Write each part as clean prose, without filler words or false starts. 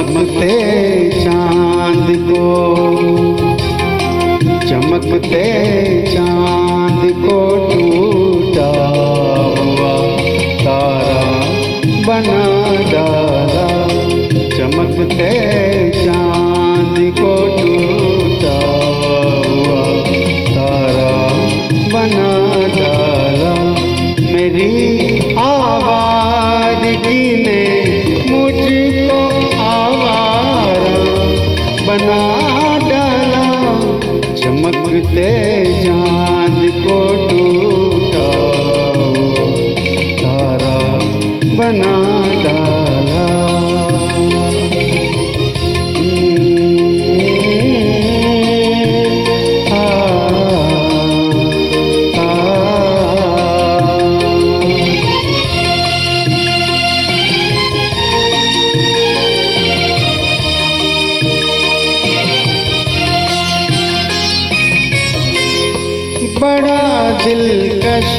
चमकते चांद को, चमकते चांद को टूटा हुआ तारा बना डाला। चमकते चांद को टूटा हुआ तारा बना डाला। मेरी आवाज़गी ने मुझको आवारा बना डाला। चमकते चांद को टूटा हुआ तारा बना डाला। बड़ा दिलकश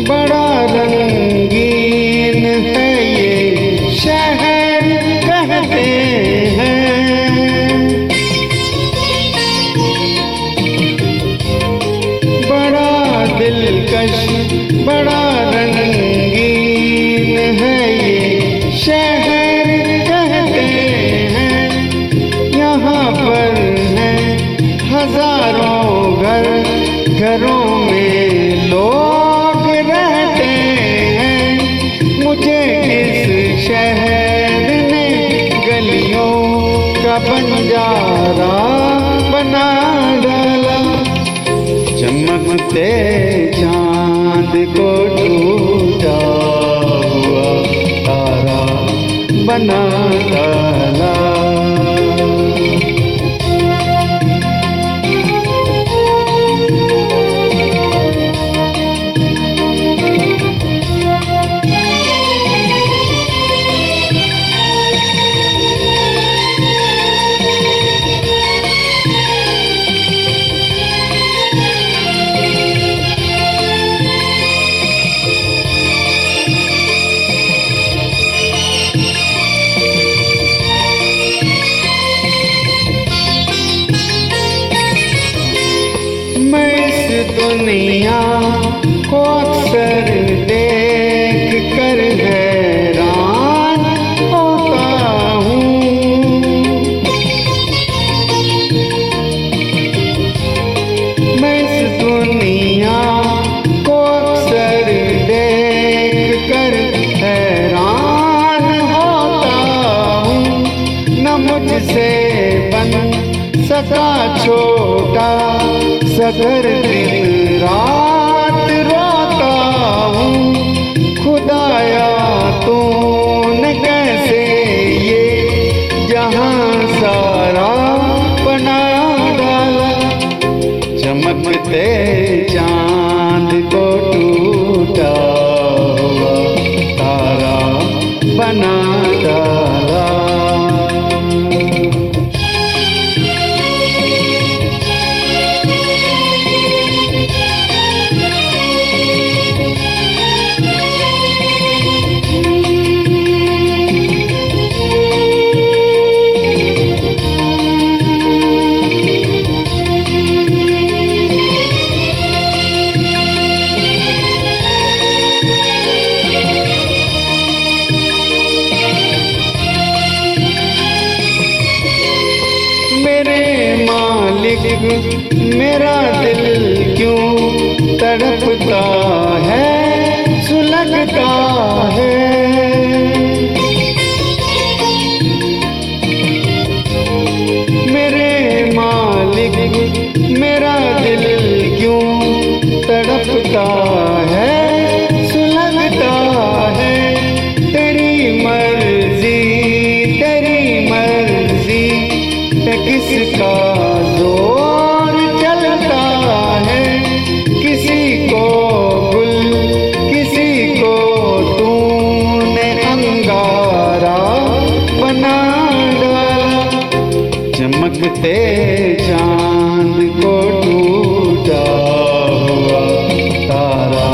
बड़ा रंगीन है ये शहर कहते हैं। बड़ा दिलकश बड़ा रंगीन है ये शहर कहते हैं। यहाँ पर हैं हजारों घर, घरों में लोग रहते हैं। मुझे इस शहर ने गलियों का बंजारा बना डाला। चमकते चांद को टूटा हुआ तारा बना डाला। दुनिया को अक्सर देख कर हैरान होता हूँ। मैं इस दुनिया को अक्सर देख कर हैरान होता हूँ। न मुझसे बन सका छोटा सगर दिन रात रोता हूँ। खुदाया तूने कैसे ये जहां सारा बना डाला। चमकते चांद को टूटा हुआ तारा बना डाला। मेरा दिल क्यों तड़पता है सुलगता है। मेरे मालिक मेरा दिल क्यों तड़पता है सुलगता है। तेरी मर्जी किसका जोर चलता है। किसी को गुल किसी को तूने अंगारा बना डाला। चमकते चांद को टूटा हुआ तारा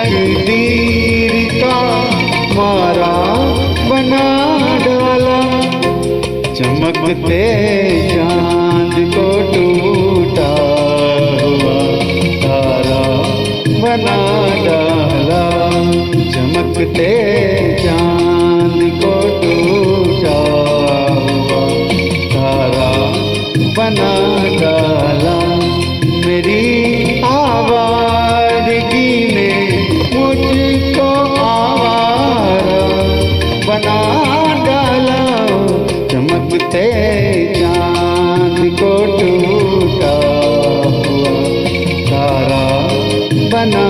तकदीर का मारा बना डाला। चमकते चांद को टूटा हुआ तारा बना डाला। चमकते चांद को टूटा हुआ तारा बना डाला। मेरी आवारगी ने मुझको आवारा बना डाला। चमकते चांद को टूटा हुआ तारा बना